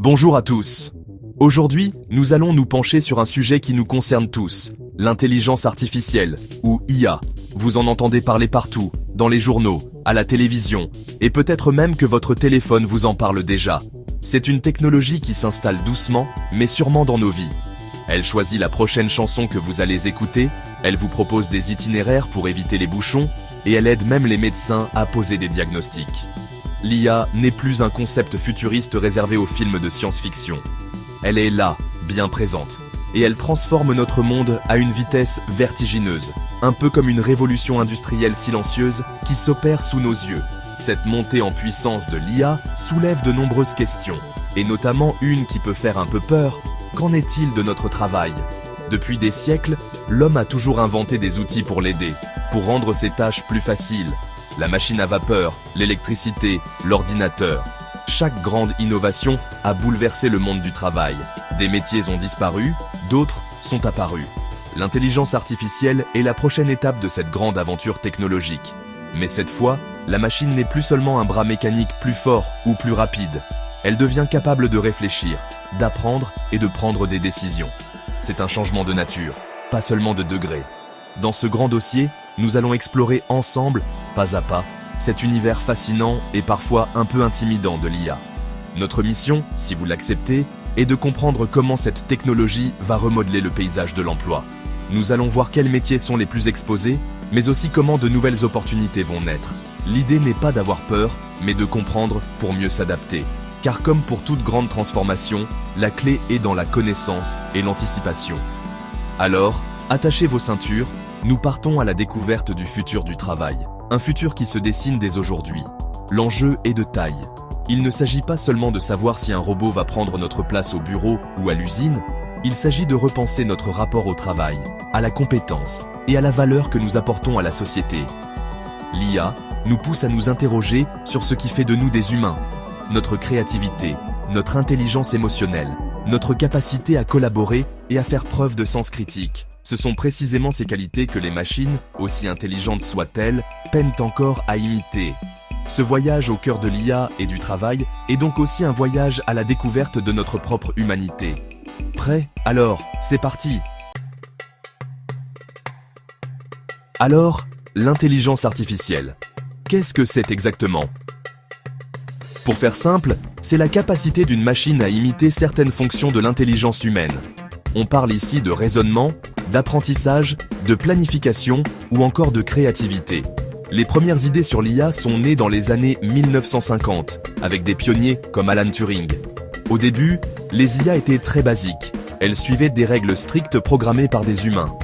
Bonjour à tous. Aujourd'hui, nous allons nous pencher sur un sujet qui nous concerne tous, l'intelligence artificielle, ou IA. Vous en entendez parler partout, dans les journaux, à la télévision, et peut-être même que votre téléphone vous en parle déjà. C'est une technologie qui s'installe doucement, mais sûrement dans nos vies. Elle choisit la prochaine chanson que vous allez écouter, elle vous propose des itinéraires pour éviter les bouchons, et elle aide même les médecins à poser des diagnostics. L'IA n'est plus un concept futuriste réservé aux films de science-fiction. Elle est là, bien présente, et elle transforme notre monde à une vitesse vertigineuse, un peu comme une révolution industrielle silencieuse qui s'opère sous nos yeux. Cette montée en puissance de l'IA soulève de nombreuses questions, et notamment une qui peut faire un peu peur. Qu'en est-il de notre travail ? Depuis des siècles, l'homme a toujours inventé des outils pour l'aider, pour rendre ses tâches plus faciles. La machine à vapeur, l'électricité, l'ordinateur. Chaque grande innovation a bouleversé le monde du travail. Des métiers ont disparu, d'autres sont apparus. L'intelligence artificielle est la prochaine étape de cette grande aventure technologique. Mais cette fois, la machine n'est plus seulement un bras mécanique plus fort ou plus rapide. Elle devient capable de réfléchir, d'apprendre et de prendre des décisions. C'est un changement de nature, pas seulement de degré. Dans ce grand dossier, nous allons explorer ensemble, pas à pas, cet univers fascinant et parfois un peu intimidant de l'IA. Notre mission, si vous l'acceptez, est de comprendre comment cette technologie va remodeler le paysage de l'emploi. Nous allons voir quels métiers sont les plus exposés, mais aussi comment de nouvelles opportunités vont naître. L'idée n'est pas d'avoir peur, mais de comprendre pour mieux s'adapter. Car comme pour toute grande transformation, la clé est dans la connaissance et l'anticipation. Alors, attachez vos ceintures, nous partons à la découverte du futur du travail. Un futur qui se dessine dès aujourd'hui. L'enjeu est de taille. Il ne s'agit pas seulement de savoir si un robot va prendre notre place au bureau ou à l'usine, il s'agit de repenser notre rapport au travail, à la compétence et à la valeur que nous apportons à la société. L'IA nous pousse à nous interroger sur ce qui fait de nous des humains. Notre créativité, notre intelligence émotionnelle, notre capacité à collaborer et à faire preuve de sens critique. Ce sont précisément ces qualités que les machines, aussi intelligentes soient-elles, peinent encore à imiter. Ce voyage au cœur de l'IA et du travail est donc aussi un voyage à la découverte de notre propre humanité. Prêt ? Alors, c'est parti ! Alors, l'intelligence artificielle. Qu'est-ce que c'est exactement ? Pour faire simple, c'est la capacité d'une machine à imiter certaines fonctions de l'intelligence humaine. On parle ici de raisonnement, d'apprentissage, de planification ou encore de créativité. Les premières idées sur l'IA sont nées dans les années 1950, avec des pionniers comme Alan Turing. Au début, les IA étaient très basiques. Elles suivaient des règles strictes programmées par des humains.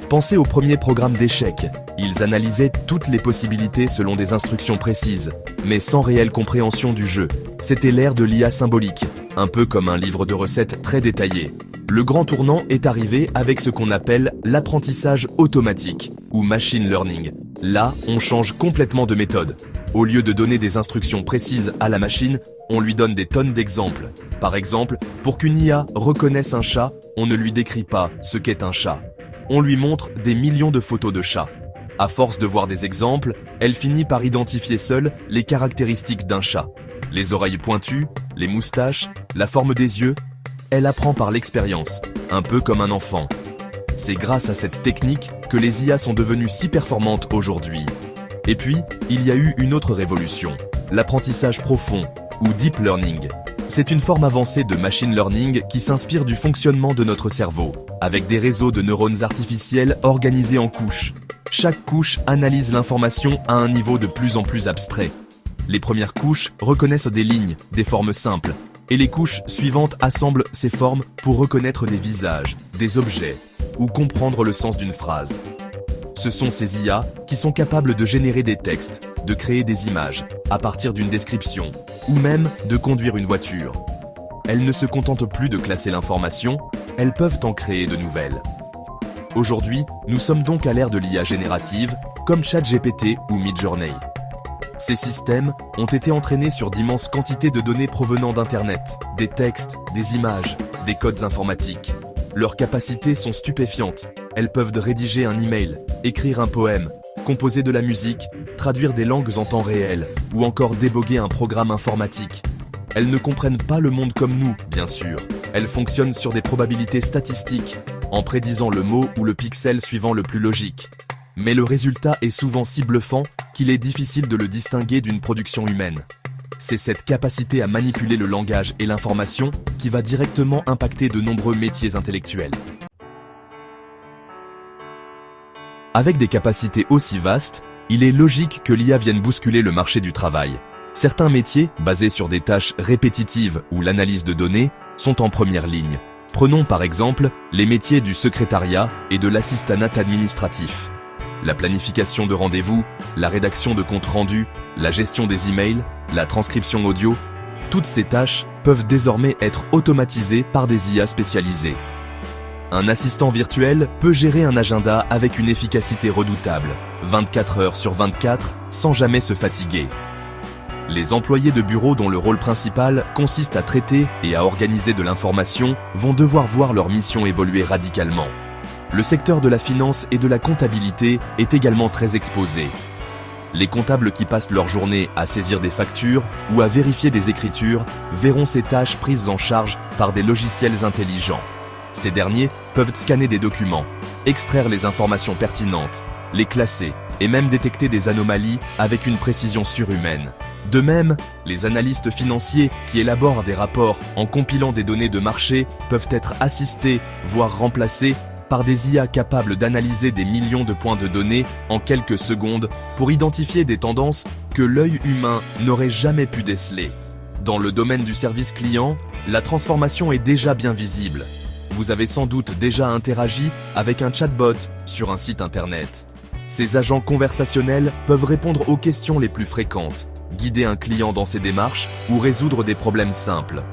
Pensez aux premiers programmes d'échecs. Ils analysaient toutes les possibilités selon des instructions précises, mais sans réelle compréhension du jeu. C'était l'ère de l'IA symbolique, un peu comme un livre de recettes très détaillé. Le grand tournant est arrivé avec ce qu'on appelle l'apprentissage automatique, ou machine learning. Là, on change complètement de méthode. Au lieu de donner des instructions précises à la machine, on lui donne des tonnes d'exemples. Par exemple, pour qu'une IA reconnaisse un chat, on ne lui décrit pas ce qu'est un chat. On lui montre des millions de photos de chats. À force de voir des exemples, elle finit par identifier seule les caractéristiques d'un chat. Les oreilles pointues, les moustaches, la forme des yeux. Elle apprend par l'expérience, un peu comme un enfant. C'est grâce à cette technique que les IA sont devenues si performantes aujourd'hui. Et puis, il y a eu une autre révolution, l'apprentissage profond, ou deep learning. C'est une forme avancée de machine learning qui s'inspire du fonctionnement de notre cerveau, avec des réseaux de neurones artificiels organisés en couches. Chaque couche analyse l'information à un niveau de plus en plus abstrait. Les premières couches reconnaissent des lignes, des formes simples, et les couches suivantes assemblent ces formes pour reconnaître des visages, des objets, ou comprendre le sens d'une phrase. Ce sont ces IA qui sont capables de générer des textes, de créer des images, à partir d'une description, ou même de conduire une voiture. Elles ne se contentent plus de classer l'information, elles peuvent en créer de nouvelles. Aujourd'hui, nous sommes donc à l'ère de l'IA générative, comme ChatGPT ou Midjourney. Ces systèmes ont été entraînés sur d'immenses quantités de données provenant d'Internet, des textes, des images, des codes informatiques. Leurs capacités sont stupéfiantes. Elles peuvent rédiger un email, écrire un poème, composer de la musique, traduire des langues en temps réel, ou encore déboguer un programme informatique. Elles ne comprennent pas le monde comme nous, bien sûr. Elles fonctionnent sur des probabilités statistiques, en prédisant le mot ou le pixel suivant le plus logique. Mais le résultat est souvent si bluffant qu'il est difficile de le distinguer d'une production humaine. C'est cette capacité à manipuler le langage et l'information qui va directement impacter de nombreux métiers intellectuels. Avec des capacités aussi vastes, il est logique que l'IA vienne bousculer le marché du travail. Certains métiers, basés sur des tâches répétitives ou l'analyse de données, sont en première ligne. Prenons par exemple les métiers du secrétariat et de l'assistanat administratif. La planification de rendez-vous, la rédaction de comptes rendus, la gestion des emails, la transcription audio, toutes ces tâches peuvent désormais être automatisées par des IA spécialisées. Un assistant virtuel peut gérer un agenda avec une efficacité redoutable, 24 heures sur 24, sans jamais se fatiguer. Les employés de bureau dont le rôle principal consiste à traiter et à organiser de l'information vont devoir voir leur mission évoluer radicalement. Le secteur de la finance et de la comptabilité est également très exposé. Les comptables qui passent leur journée à saisir des factures ou à vérifier des écritures verront ces tâches prises en charge par des logiciels intelligents. Ces derniers peuvent scanner des documents, extraire les informations pertinentes, les classer et même détecter des anomalies avec une précision surhumaine. De même, les analystes financiers qui élaborent des rapports en compilant des données de marché peuvent être assistés, voire remplacés, par des IA capables d'analyser des millions de points de données en quelques secondes pour identifier des tendances que l'œil humain n'aurait jamais pu déceler. Dans le domaine du service client, la transformation est déjà bien visible. Vous avez sans doute déjà interagi avec un chatbot sur un site internet. Ces agents conversationnels peuvent répondre aux questions les plus fréquentes, guider un client dans ses démarches ou résoudre des problèmes simples.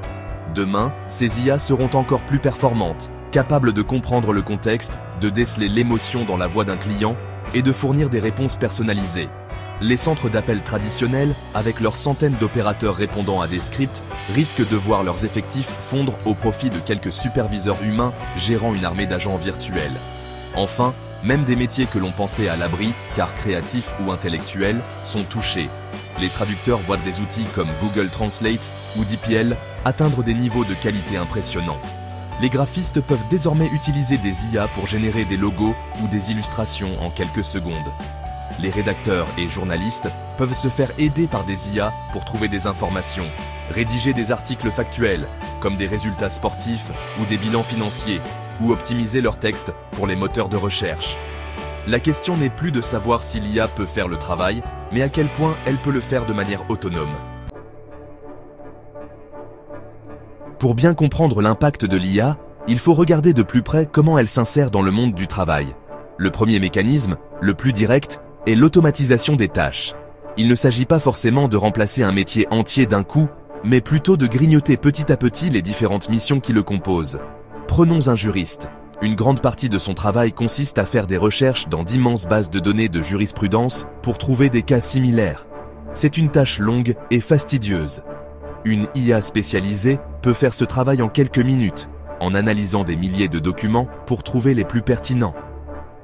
Demain, ces IA seront encore plus performantes, capables de comprendre le contexte, de déceler l'émotion dans la voix d'un client et de fournir des réponses personnalisées. Les centres d'appel traditionnels, avec leurs centaines d'opérateurs répondant à des scripts, risquent de voir leurs effectifs fondre au profit de quelques superviseurs humains gérant une armée d'agents virtuels. Enfin, même des métiers que l'on pensait à l'abri, car créatifs ou intellectuels, sont touchés. Les traducteurs voient des outils comme Google Translate ou DeepL atteindre des niveaux de qualité impressionnants. Les graphistes peuvent désormais utiliser des IA pour générer des logos ou des illustrations en quelques secondes. Les rédacteurs et journalistes peuvent se faire aider par des IA pour trouver des informations, rédiger des articles factuels, comme des résultats sportifs ou des bilans financiers, ou optimiser leurs textes pour les moteurs de recherche. La question n'est plus de savoir si l'IA peut faire le travail, mais à quel point elle peut le faire de manière autonome. Pour bien comprendre l'impact de l'IA, il faut regarder de plus près comment elle s'insère dans le monde du travail. Le premier mécanisme, le plus direct, est l'automatisation des tâches. Il ne s'agit pas forcément de remplacer un métier entier d'un coup, mais plutôt de grignoter petit à petit les différentes missions qui le composent. Prenons un juriste. Une grande partie de son travail consiste à faire des recherches dans d'immenses bases de données de jurisprudence pour trouver des cas similaires. C'est une tâche longue et fastidieuse. Une IA spécialisée peut faire ce travail en quelques minutes, en analysant des milliers de documents pour trouver les plus pertinents.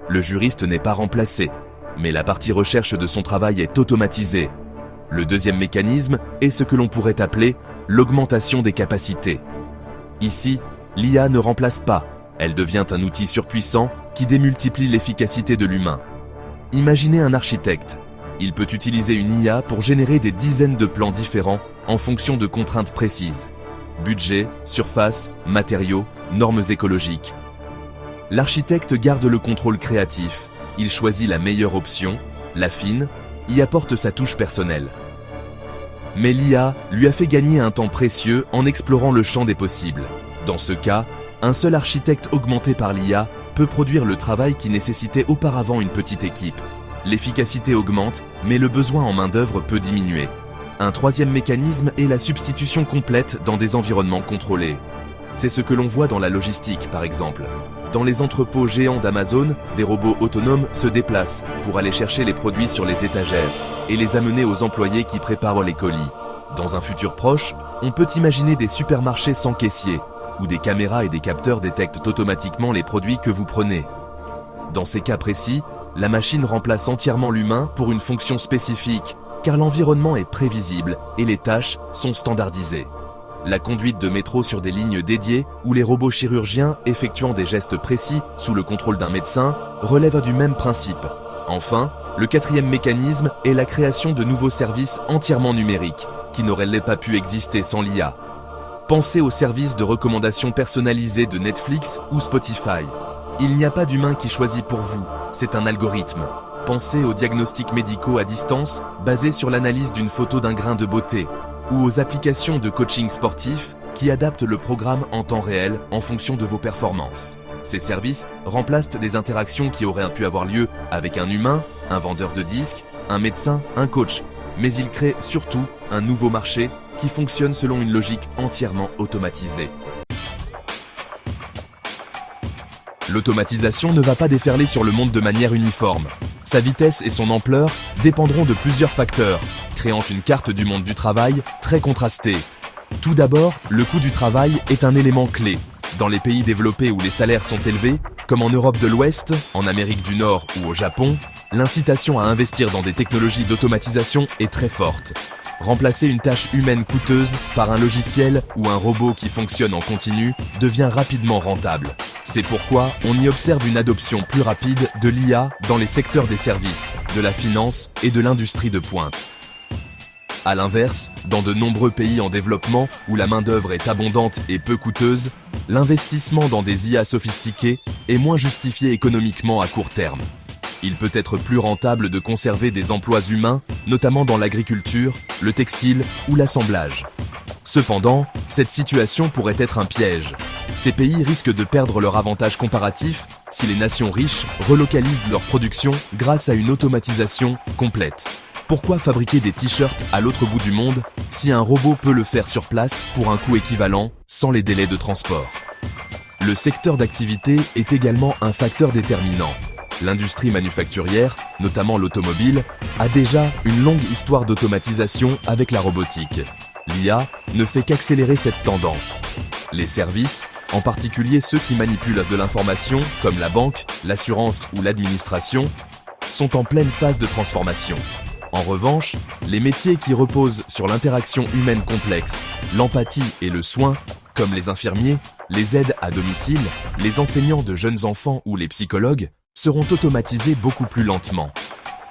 Le juriste n'est pas remplacé, mais la partie recherche de son travail est automatisée. Le deuxième mécanisme est ce que l'on pourrait appeler l'augmentation des capacités. Ici, l'IA ne remplace pas, elle devient un outil surpuissant qui démultiplie l'efficacité de l'humain. Imaginez un architecte. Il peut utiliser une IA pour générer des dizaines de plans différents en fonction de contraintes précises. Budget, surface, matériaux, normes écologiques. L'architecte garde le contrôle créatif. Il choisit la meilleure option, l'affine, y apporte sa touche personnelle. Mais l'IA lui a fait gagner un temps précieux en explorant le champ des possibles. Dans ce cas, un seul architecte augmenté par l'IA peut produire le travail qui nécessitait auparavant une petite équipe. L'efficacité augmente, mais le besoin en main-d'œuvre peut diminuer. Un troisième mécanisme est la substitution complète dans des environnements contrôlés. C'est ce que l'on voit dans la logistique, par exemple. Dans les entrepôts géants d'Amazon, des robots autonomes se déplacent pour aller chercher les produits sur les étagères et les amener aux employés qui préparent les colis. Dans un futur proche, on peut imaginer des supermarchés sans caissier, où des caméras et des capteurs détectent automatiquement les produits que vous prenez. Dans ces cas précis, la machine remplace entièrement l'humain pour une fonction spécifique, car l'environnement est prévisible et les tâches sont standardisées. la conduite de métro sur des lignes dédiées ou les robots chirurgiens effectuant des gestes précis sous le contrôle d'un médecin relèvent du même principe. Enfin, le quatrième mécanisme est la création de nouveaux services entièrement numériques, qui n'auraient pas pu exister sans l'IA. Pensez aux services de recommandation personnalisés de Netflix ou Spotify. Il n'y a pas d'humain qui choisit pour vous, c'est un algorithme. Pensez aux diagnostics médicaux à distance basés sur l'analyse d'une photo d'un grain de beauté, ou aux applications de coaching sportif qui adaptent le programme en temps réel en fonction de vos performances. Ces services remplacent des interactions qui auraient pu avoir lieu avec un humain, un vendeur de disques, un médecin, un coach, mais ils créent surtout un nouveau marché qui fonctionne selon une logique entièrement automatisée. L'automatisation ne va pas déferler sur le monde de manière uniforme. Sa vitesse et son ampleur dépendront de plusieurs facteurs, créant une carte du monde du travail très contrastée. Tout d'abord, le coût du travail est un élément clé. Dans les pays développés où les salaires sont élevés, comme en Europe de l'Ouest, en Amérique du Nord ou au Japon, l'incitation à investir dans des technologies d'automatisation est très forte. Remplacer une tâche humaine coûteuse par un logiciel ou un robot qui fonctionne en continu devient rapidement rentable. C'est pourquoi on y observe une adoption plus rapide de l'IA dans les secteurs des services, de la finance et de l'industrie de pointe. À l'inverse, dans de nombreux pays en développement où la main-d'œuvre est abondante et peu coûteuse, l'investissement dans des IA sophistiquées est moins justifié économiquement à court terme. Il peut être plus rentable de conserver des emplois humains, notamment dans l'agriculture, le textile ou l'assemblage. Cependant, cette situation pourrait être un piège. Ces pays risquent de perdre leur avantage comparatif si les nations riches relocalisent leur production grâce à une automatisation complète. Pourquoi fabriquer des t-shirts à l'autre bout du monde si un robot peut le faire sur place pour un coût équivalent sans les délais de transport? Le secteur d'activité est également un facteur déterminant. L'industrie manufacturière, notamment l'automobile, a déjà une longue histoire d'automatisation avec la robotique. L'IA ne fait qu'accélérer cette tendance. Les services, en particulier ceux qui manipulent de l'information, comme la banque, l'assurance ou l'administration, sont en pleine phase de transformation. En revanche, les métiers qui reposent sur l'interaction humaine complexe, l'empathie et le soin, comme les infirmiers, les aides à domicile, les enseignants de jeunes enfants ou les psychologues, seront automatisés beaucoup plus lentement.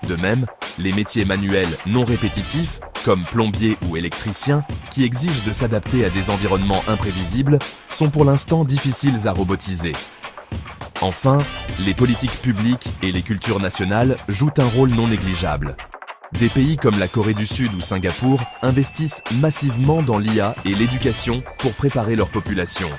De même, les métiers manuels non répétitifs, comme plombier ou électricien, qui exigent de s'adapter à des environnements imprévisibles, sont pour l'instant difficiles à robotiser. Enfin, les politiques publiques et les cultures nationales jouent un rôle non négligeable. Des pays comme la Corée du Sud ou Singapour investissent massivement dans l'IA et l'éducation pour préparer leur population.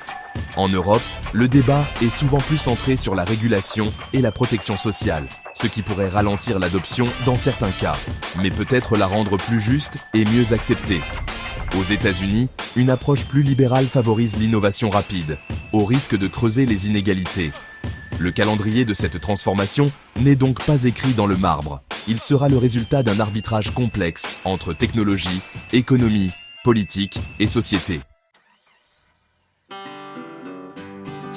En Europe, le débat est souvent plus centré sur la régulation et la protection sociale, ce qui pourrait ralentir l'adoption dans certains cas, mais peut-être la rendre plus juste et mieux acceptée. Aux États-Unis, une approche plus libérale favorise l'innovation rapide, au risque de creuser les inégalités. Le calendrier de cette transformation n'est donc pas écrit dans le marbre. Il sera le résultat d'un arbitrage complexe entre technologie, économie, politique et société.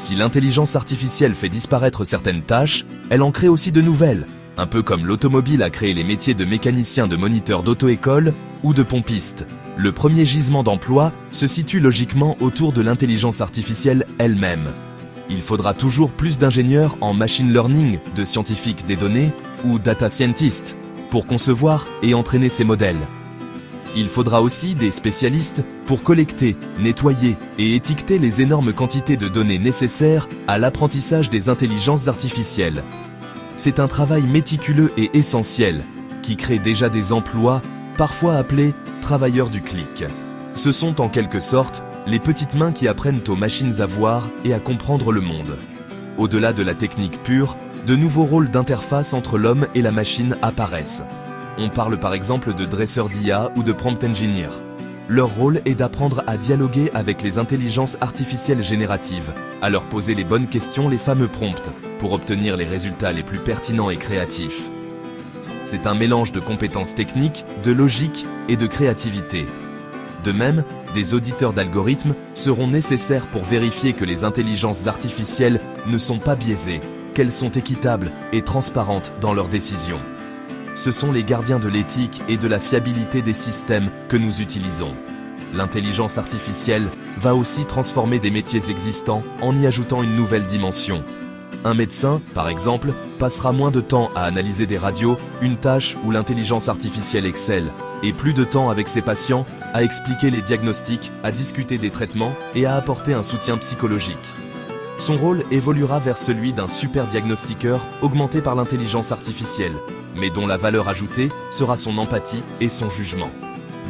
Si l'intelligence artificielle fait disparaître certaines tâches, elle en crée aussi de nouvelles, un peu comme l'automobile a créé les métiers de mécanicien de moniteur d'auto-école ou de pompiste. Le premier gisement d'emploi se situe logiquement autour de l'intelligence artificielle elle-même. Il faudra toujours plus d'ingénieurs en machine learning, de scientifiques des données ou data scientists pour concevoir et entraîner ces modèles. Il faudra aussi des spécialistes pour collecter, nettoyer et étiqueter les énormes quantités de données nécessaires à l'apprentissage des intelligences artificielles. C'est un travail méticuleux et essentiel qui crée déjà des emplois, parfois appelés travailleurs du clic. Ce sont en quelque sorte les petites mains qui apprennent aux machines à voir et à comprendre le monde. Au-delà de la technique pure, de nouveaux rôles d'interface entre l'homme et la machine apparaissent. On parle par exemple de dresseurs d'IA ou de prompt engineer. Leur rôle est d'apprendre à dialoguer avec les intelligences artificielles génératives, à leur poser les bonnes questions, les fameux prompts, pour obtenir les résultats les plus pertinents et créatifs. C'est un mélange de compétences techniques, de logique et de créativité. De même, des auditeurs d'algorithmes seront nécessaires pour vérifier que les intelligences artificielles ne sont pas biaisées, qu'elles sont équitables et transparentes dans leurs décisions. Ce sont les gardiens de l'éthique et de la fiabilité des systèmes que nous utilisons. l'intelligence artificielle va aussi transformer des métiers existants en y ajoutant une nouvelle dimension. Un médecin, par exemple, passera moins de temps à analyser des radios, une tâche où l'intelligence artificielle excelle, et plus de temps avec ses patients à expliquer les diagnostics, à discuter des traitements et à apporter un soutien psychologique. Son rôle évoluera vers celui d'un super diagnostiqueur augmenté par l'intelligence artificielle, mais dont la valeur ajoutée sera son empathie et son jugement.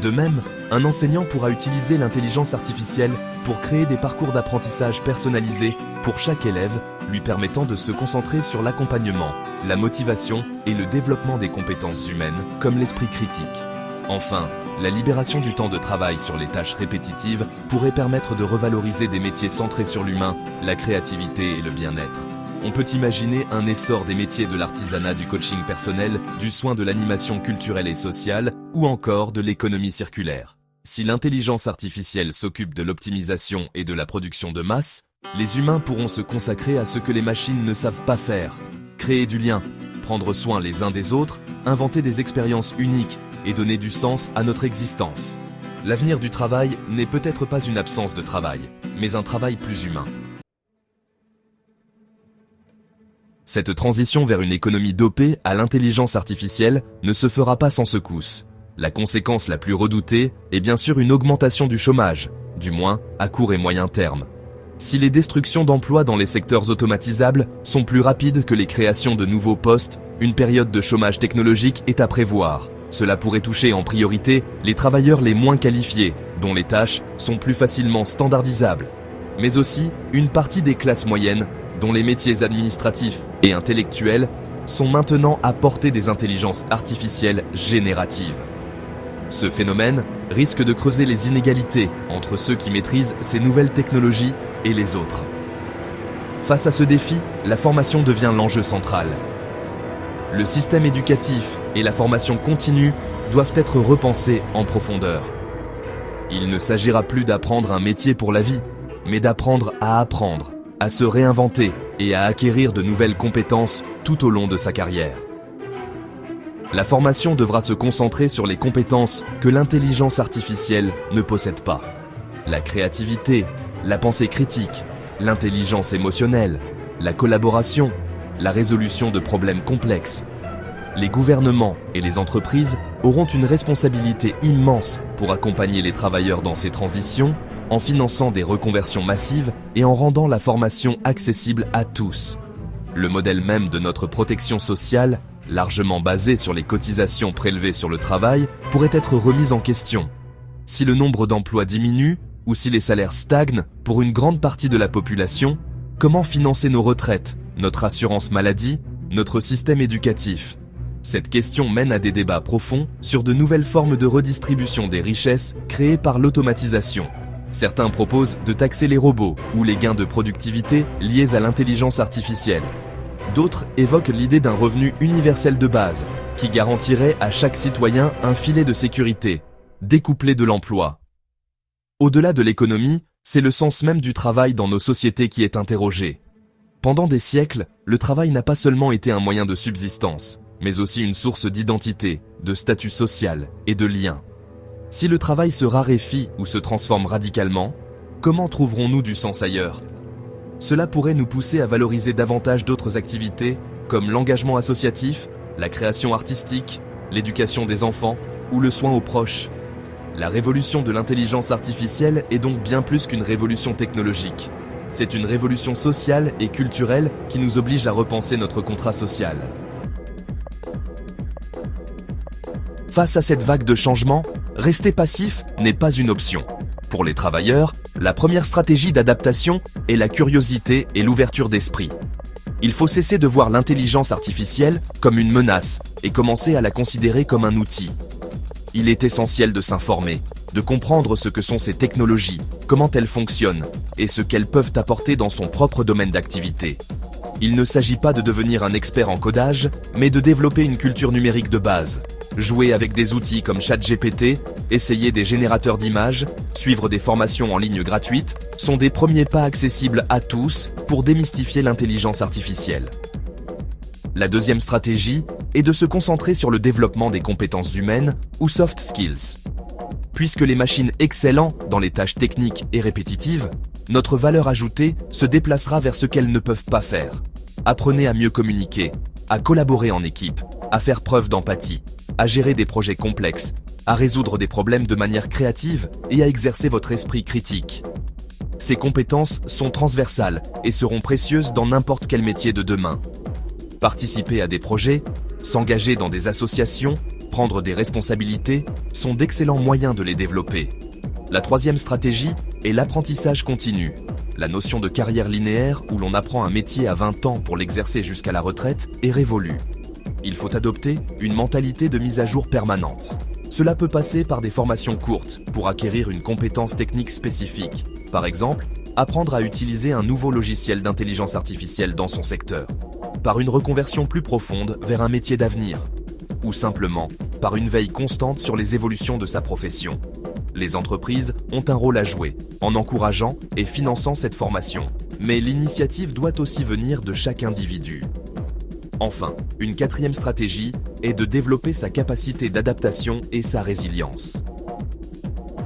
De même, un enseignant pourra utiliser l'intelligence artificielle pour créer des parcours d'apprentissage personnalisés pour chaque élève, lui permettant de se concentrer sur l'accompagnement, la motivation et le développement des compétences humaines, comme l'esprit critique. Enfin, la libération du temps de travail sur les tâches répétitives pourrait permettre de revaloriser des métiers centrés sur l'humain, la créativité et le bien-être. On peut imaginer un essor des métiers de l'artisanat, du coaching personnel, du soin de l'animation culturelle et sociale, ou encore de l'économie circulaire. Si l'intelligence artificielle s'occupe de l'optimisation et de la production de masse, les humains pourront se consacrer à ce que les machines ne savent pas faire. Créer du lien, prendre soin les uns des autres, inventer des expériences uniques et donner du sens à notre existence. L'avenir du travail n'est peut-être pas une absence de travail, mais un travail plus humain. Cette transition vers une économie dopée à l'intelligence artificielle ne se fera pas sans secousse. La conséquence la plus redoutée est bien sûr une augmentation du chômage, du moins à court et moyen terme. Si les destructions d'emplois dans les secteurs automatisables sont plus rapides que les créations de nouveaux postes, une période de chômage technologique est à prévoir. Cela pourrait toucher en priorité les travailleurs les moins qualifiés, dont les tâches sont plus facilement standardisables, mais aussi une partie des classes moyennes, dont les métiers administratifs et intellectuels sont maintenant à portée des intelligences artificielles génératives. Ce phénomène risque de creuser les inégalités entre ceux qui maîtrisent ces nouvelles technologies et les autres. Face à ce défi, la formation devient l'enjeu central. Le système éducatif et la formation continue doivent être repensés en profondeur. Il ne s'agira plus d'apprendre un métier pour la vie, mais d'apprendre, à se réinventer et à acquérir de nouvelles compétences tout au long de sa carrière. La formation devra se concentrer sur les compétences que l'intelligence artificielle ne possède pas. La créativité, la pensée critique, l'intelligence émotionnelle, la collaboration, la résolution de problèmes complexes. Les gouvernements et les entreprises auront une responsabilité immense pour accompagner les travailleurs dans ces transitions, en finançant des reconversions massives et en rendant la formation accessible à tous. Le modèle même de notre protection sociale, largement basé sur les cotisations prélevées sur le travail, pourrait être remis en question. Si le nombre d'emplois diminue ou si les salaires stagnent pour une grande partie de la population, comment financer nos retraites, notre assurance maladie, notre système éducatif? Cette question mène à des débats profonds sur de nouvelles formes de redistribution des richesses créées par l'automatisation. Certains proposent de taxer les robots ou les gains de productivité liés à l'intelligence artificielle. D'autres évoquent l'idée d'un revenu universel de base qui garantirait à chaque citoyen un filet de sécurité, découplé de l'emploi. Au-delà de l'économie, c'est le sens même du travail dans nos sociétés qui est interrogé. Pendant des siècles, le travail n'a pas seulement été un moyen de subsistance, mais aussi une source d'identité, de statut social et de lien. Si le travail se raréfie ou se transforme radicalement, comment trouverons-nous du sens ailleurs? Cela pourrait nous pousser à valoriser davantage d'autres activités, comme l'engagement associatif, la création artistique, l'éducation des enfants ou le soin aux proches. La révolution de l'intelligence artificielle est donc bien plus qu'une révolution technologique. C'est une révolution sociale et culturelle qui nous oblige à repenser notre contrat social. Face à cette vague de changements, rester passif n'est pas une option. Pour les travailleurs, la première stratégie d'adaptation est la curiosité et l'ouverture d'esprit. Il faut cesser de voir l'intelligence artificielle comme une menace et commencer à la considérer comme un outil. Il est essentiel de s'informer, de comprendre ce que sont ces technologies, comment elles fonctionnent et ce qu'elles peuvent apporter dans son propre domaine d'activité. Il ne s'agit pas de devenir un expert en codage, mais de développer une culture numérique de base. Jouer avec des outils comme ChatGPT, essayer des générateurs d'images, suivre des formations en ligne gratuites sont des premiers pas accessibles à tous pour démystifier l'intelligence artificielle. La deuxième stratégie est de se concentrer sur le développement des compétences humaines ou soft skills. Puisque les machines excellent dans les tâches techniques et répétitives, notre valeur ajoutée se déplacera vers ce qu'elles ne peuvent pas faire. Apprenez à mieux communiquer, à collaborer en équipe, à faire preuve d'empathie, à gérer des projets complexes, à résoudre des problèmes de manière créative et à exercer votre esprit critique. Ces compétences sont transversales et seront précieuses dans n'importe quel métier de demain. Participer à des projets, s'engager dans des associations, prendre des responsabilités sont d'excellents moyens de les développer. La troisième stratégie est l'apprentissage continu. La notion de carrière linéaire où l'on apprend un métier à 20 ans pour l'exercer jusqu'à la retraite est révolue. Il faut adopter une mentalité de mise à jour permanente. Cela peut passer par des formations courtes pour acquérir une compétence technique spécifique. Par exemple, apprendre à utiliser un nouveau logiciel d'intelligence artificielle dans son secteur. Par une reconversion plus profonde vers un métier d'avenir. Ou simplement par une veille constante sur les évolutions de sa profession. Les entreprises ont un rôle à jouer en encourageant et finançant cette formation. Mais l'initiative doit aussi venir de chaque individu. Enfin, une quatrième stratégie est de développer sa capacité d'adaptation et sa résilience.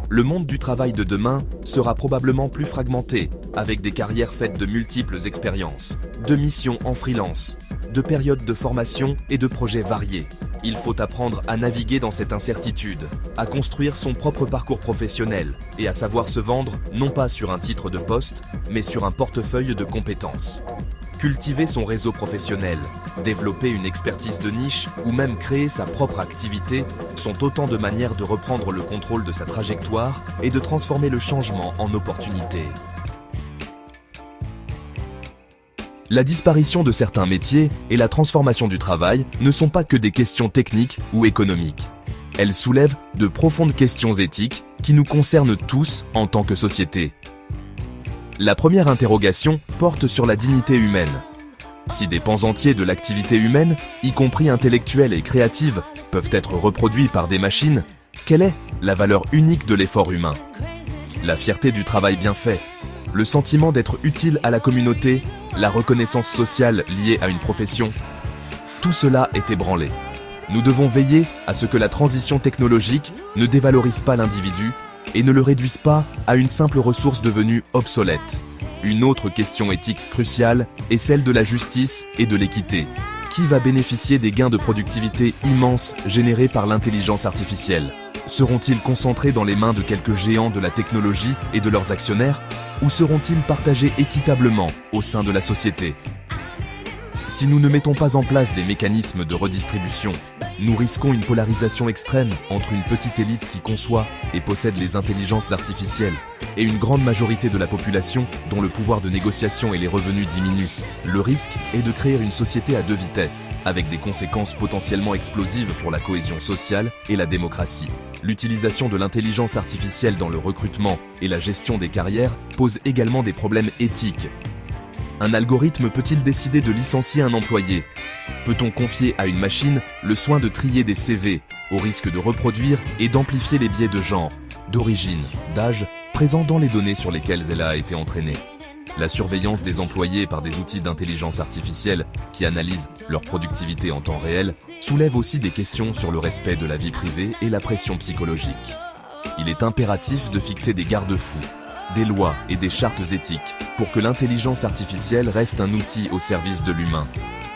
Le monde du travail de demain sera probablement plus fragmenté, avec des carrières faites de multiples expériences, de missions en freelance, de périodes de formation et de projets variés. Il faut apprendre à naviguer dans cette incertitude, à construire son propre parcours professionnel et à savoir se vendre non pas sur un titre de poste, mais sur un portefeuille de compétences. Cultiver son réseau professionnel, développer une expertise de niche ou même créer sa propre activité sont autant de manières de reprendre le contrôle de sa trajectoire et de transformer le changement en opportunité. La disparition de certains métiers et la transformation du travail ne sont pas que des questions techniques ou économiques. Elles soulèvent de profondes questions éthiques qui nous concernent tous en tant que société. La première interrogation porte sur la dignité humaine. Si des pans entiers de l'activité humaine, y compris intellectuelle et créative, peuvent être reproduits par des machines, quelle est la valeur unique de l'effort humain? La fierté du travail bien fait, le sentiment d'être utile à la communauté, la reconnaissance sociale liée à une profession, tout cela est ébranlé. Nous devons veiller à ce que la transition technologique ne dévalorise pas l'individu et ne le réduise pas à une simple ressource devenue obsolète. Une autre question éthique cruciale est celle de la justice et de l'équité. Qui va bénéficier des gains de productivité immenses générés par l'intelligence artificielle? Seront-ils concentrés dans les mains de quelques géants de la technologie et de leurs actionnaires, ou seront-ils partagés équitablement au sein de la société? Si nous ne mettons pas en place des mécanismes de redistribution, nous risquons une polarisation extrême entre une petite élite qui conçoit et possède les intelligences artificielles et une grande majorité de la population dont le pouvoir de négociation et les revenus diminuent. Le risque est de créer une société à deux vitesses, avec des conséquences potentiellement explosives pour la cohésion sociale et la démocratie. L'utilisation de l'intelligence artificielle dans le recrutement et la gestion des carrières pose également des problèmes éthiques. Un algorithme peut-il décider de licencier un employé? Peut-on confier à une machine le soin de trier des CV, au risque de reproduire et d'amplifier les biais de genre, d'origine, d'âge, présents dans les données sur lesquelles elle a été entraînée? La surveillance des employés par des outils d'intelligence artificielle qui analysent leur productivité en temps réel soulève aussi des questions sur le respect de la vie privée et la pression psychologique. Il est impératif de fixer des garde-fous, des lois et des chartes éthiques pour que l'intelligence artificielle reste un outil au service de l'humain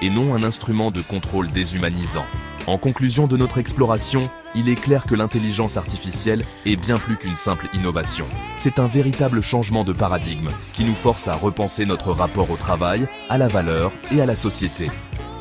et non un instrument de contrôle déshumanisant. En conclusion de notre exploration, il est clair que l'intelligence artificielle est bien plus qu'une simple innovation. C'est un véritable changement de paradigme qui nous force à repenser notre rapport au travail, à la valeur et à la société.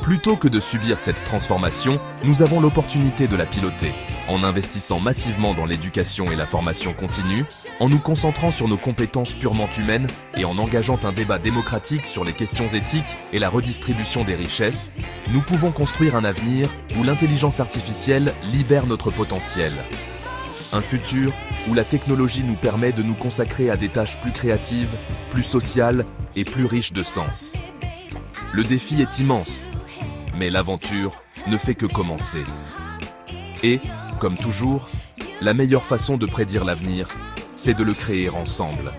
Plutôt que de subir cette transformation, nous avons l'opportunité de la piloter, en investissant massivement dans l'éducation et la formation continue, en nous concentrant sur nos compétences purement humaines et en engageant un débat démocratique sur les questions éthiques et la redistribution des richesses, nous pouvons construire un avenir où l'intelligence artificielle libère notre potentiel. Un futur où la technologie nous permet de nous consacrer à des tâches plus créatives, plus sociales et plus riches de sens. Le défi est immense, mais l'aventure ne fait que commencer. Et, comme toujours, la meilleure façon de prédire l'avenir, c'est de le créer ensemble.